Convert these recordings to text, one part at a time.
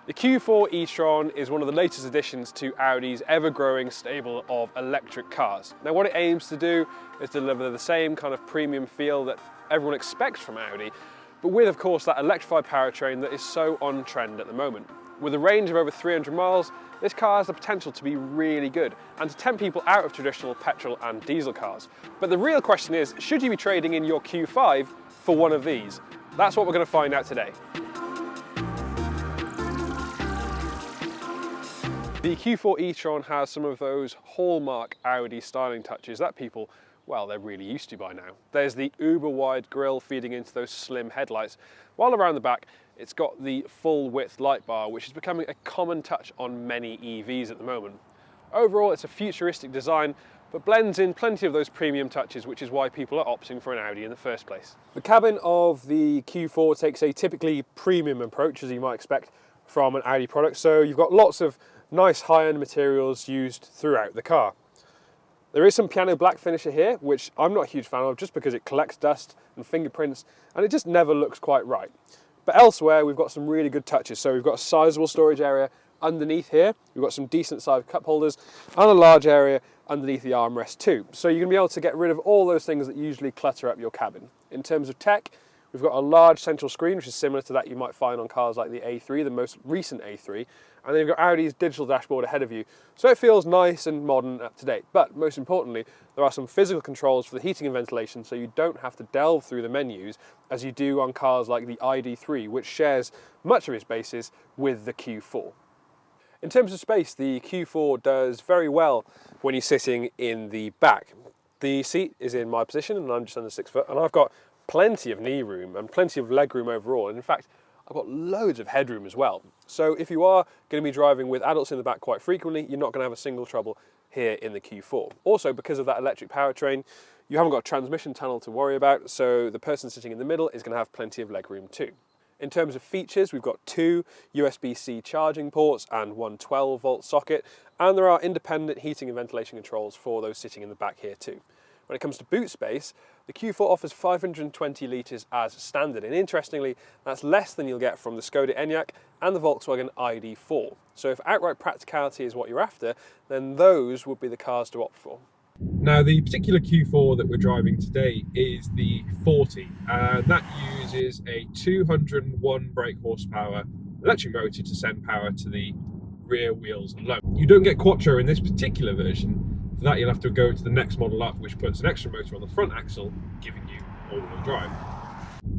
The Q4 e-Tron is one of the latest additions to Audi's ever-growing stable of electric cars. Now what it aims to do is deliver the same kind of premium feel that everyone expects from Audi, but with of course that electrified powertrain that is so on trend at the moment. With a range of over 300 miles, this car has the potential to be really good and to tempt people out of traditional petrol and diesel cars. But the real question is, should you be trading in your Q5 for one of these? That's what we're going to find out today. The Q4 e-Tron has some of those hallmark Audi styling touches that people, well, they're really used to by now. There's the uber-wide grille feeding into those slim headlights, while around the back it's got the full-width light bar, which is becoming a common touch on many EVs at the moment. Overall, it's a futuristic design, but blends in plenty of those premium touches, which is why people are opting for an Audi in the first place. The cabin of the Q4 takes a typically premium approach, as you might expect from an Audi product, so you've got lots of nice high-end materials used throughout the car. There is some piano black finisher here, which I'm not a huge fan of just because it collects dust and fingerprints and it just never looks quite right. But elsewhere we've got some really good touches. So we've got a sizable storage area underneath here, we've got some decent sized cup holders and a large area underneath the armrest too. So you're going to be able to get rid of all those things that usually clutter up your cabin. In terms of tech, we've got a large central screen, which is similar to that you might find on cars like the A3, the most recent A3. And then you've got Audi's digital dashboard ahead of you. So it feels nice and modern and up to date. But most importantly, there are some physical controls for the heating and ventilation, so you don't have to delve through the menus as you do on cars like the ID3, which shares much of its basis with the Q4. In terms of space, the Q4 does very well when you're sitting in the back. The seat is in my position and I'm just under 6 foot, and I've got plenty of knee room and plenty of leg room overall. And in fact, I've got loads of headroom as well. So if you are going to be driving with adults in the back quite frequently, you're not going to have a single trouble here in the Q4. Also, because of that electric powertrain, you haven't got a transmission tunnel to worry about, so the person sitting in the middle is going to have plenty of leg room too. In terms of features, we've got 2 USB-C charging ports and one 12-volt socket, and there are independent heating and ventilation controls for those sitting in the back here too. When it comes to boot space, the Q4 offers 520 litres as standard, and interestingly, that's less than you'll get from the Skoda Enyaq and the Volkswagen ID4. So if outright practicality is what you're after, then those would be the cars to opt for. Now, the particular Q4 that we're driving today is the 40, and that uses a 201 brake horsepower electric motor to send power to the rear wheels alone. You don't get Quattro in this particular version. For that, you'll have to go to the next model up, which puts an extra motor on the front axle, giving you all-wheel drive.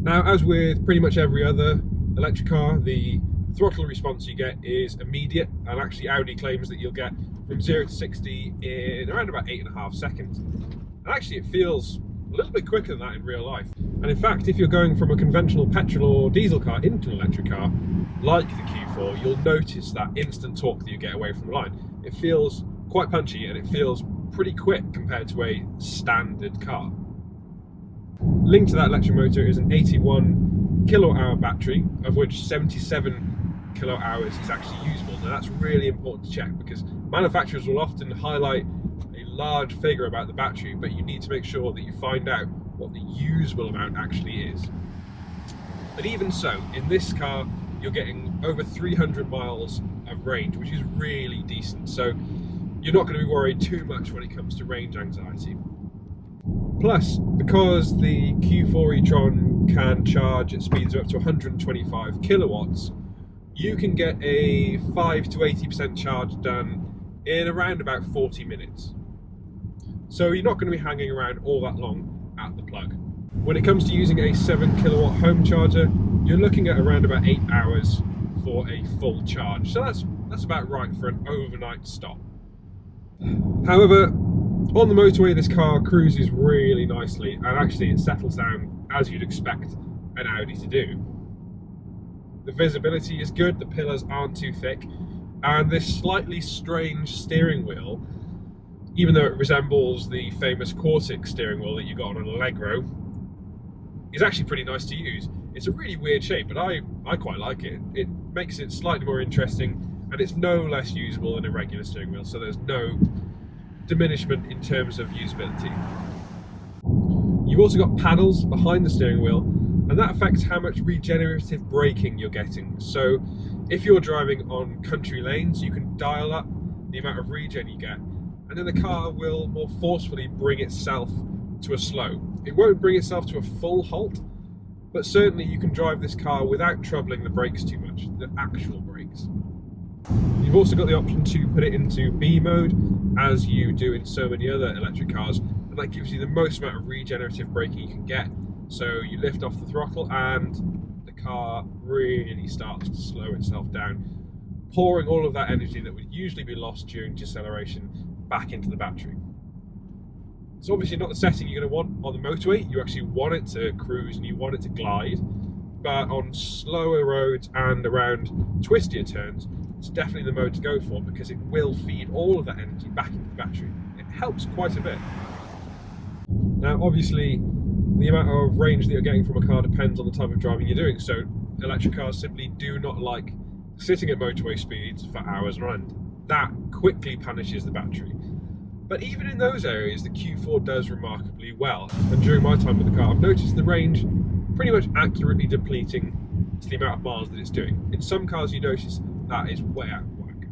Now, as with pretty much every other electric car, the throttle response you get is immediate, and actually Audi claims that you'll get from 0 to 60 in around about 8.5 seconds. And actually it feels a little bit quicker than that in real life. And in fact, if you're going from a conventional petrol or diesel car into an electric car, like the Q4, you'll notice that instant torque that you get away from the line. It feels quite punchy and it feels pretty quick compared to a standard car. Linked to that electric motor is an 81 kilowatt hour battery, of which 77 kilowatt hours is actually usable. Now that's really important to check because manufacturers will often highlight a large figure about the battery, but you need to make sure that you find out what the usable amount actually is. But even so, in this car you're getting over 300 miles of range, which is really decent. So you're not going to be worried too much when it comes to range anxiety. Plus, because the Q4 e-Tron can charge at speeds of up to 125 kilowatts, you can get a 5 to 80% charge done in around about 40 minutes. So you're not going to be hanging around all that long at the plug. When it comes to using a 7 kilowatt home charger, you're looking at around about 8 hours for a full charge. So that's about right for an overnight stop. However, on the motorway this car cruises really nicely, and actually it settles down as you'd expect an Audi to do. The visibility is good, the pillars aren't too thick, and this slightly strange steering wheel, even though it resembles the famous Cortex steering wheel that you got on an Allegro, is actually pretty nice to use. It's a really weird shape, but I quite like it. It makes it slightly more interesting, and it's no less usable than a regular steering wheel, so there's no diminishment in terms of usability. You've also got paddles behind the steering wheel, and that affects how much regenerative braking you're getting. So If you're driving on country lanes, you can dial up the amount of regen you get, and then the car will more forcefully bring itself to a slow. It won't bring itself to a full halt, but certainly you can drive this car without troubling the brakes too much, the actual brakes. You've also got the option to put it into B mode, as you do in so many other electric cars, and that gives you the most amount of regenerative braking you can get. So you lift off the throttle and the car really starts to slow itself down, pouring all of that energy that would usually be lost during deceleration back into the battery. It's obviously not the setting you're going to want on the motorway. You actually want it to cruise and you want it to glide, but on slower roads and around twistier turns, it's definitely the mode to go for, because it will feed all of that energy back into the battery. It helps quite a bit. Now obviously the amount of range that you're getting from a car depends on the type of driving you're doing, so electric cars simply do not like sitting at motorway speeds for hours on end. That quickly punishes the battery. But even in those areas, the Q4 does remarkably well, and during my time with the car I've noticed the range pretty much accurately depleting to the amount of miles that it's doing. In some cars you notice that is way out of whack.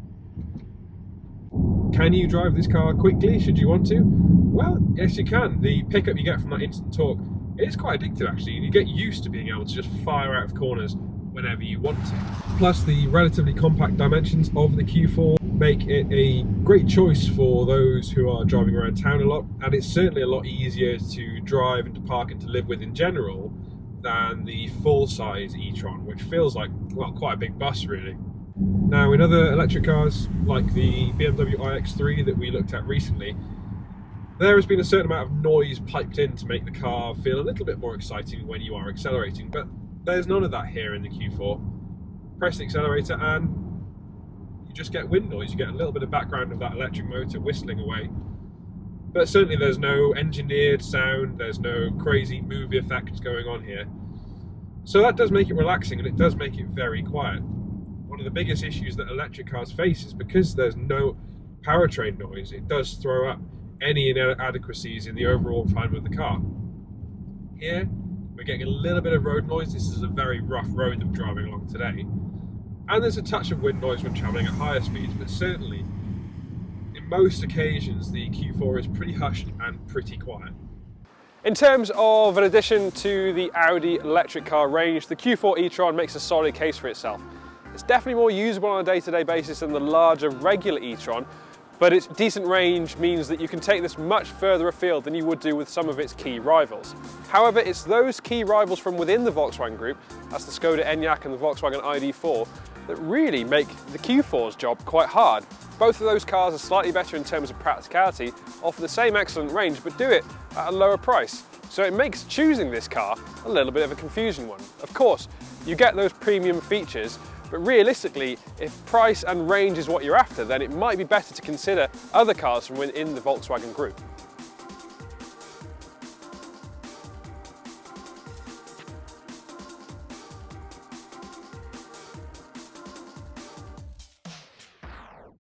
Can you drive this car quickly should you want to? Well, yes you can. The pickup you get from that instant torque is quite addictive actually, and you get used to being able to just fire out of corners whenever you want to. Plus the relatively compact dimensions of the Q4 make it a great choice for those who are driving around town a lot, and it's certainly a lot easier to drive and to park and to live with in general than the full-size e-Tron, which feels like, well, quite a big bus really. Now in other electric cars, like the BMW iX3 that we looked at recently, there has been a certain amount of noise piped in to make the car feel a little bit more exciting when you are accelerating, but there's none of that here in the Q4. Press the accelerator and you just get wind noise. You get a little bit of background of that electric motor whistling away, but certainly there's no engineered sound, there's no crazy movie effects going on here. So that does make it relaxing, and it does make it very quiet. One of the biggest issues that electric cars face is because there's no powertrain noise, it does throw up any inadequacies in the overall refinement of the car. Here, we're getting a little bit of road noise. This is a very rough road that we're driving along today. And there's a touch of wind noise when travelling at higher speeds, but certainly, in most occasions, the Q4 is pretty hushed and pretty quiet. In terms of an addition to the Audi electric car range, the Q4 e-Tron makes a solid case for itself. It's definitely more usable on a day-to-day basis than the larger regular e-Tron, but its decent range means that you can take this much further afield than you would do with some of its key rivals. However, it's those key rivals from within the Volkswagen group, that's the Skoda Enyaq and the Volkswagen ID.4, that really make the Q4's job quite hard. Both of those cars are slightly better in terms of practicality, offer the same excellent range, but do it at a lower price. So it makes choosing this car a little bit of a confusing one. Of course, you get those premium features, but realistically, if price and range is what you're after, then it might be better to consider other cars from within the Volkswagen group.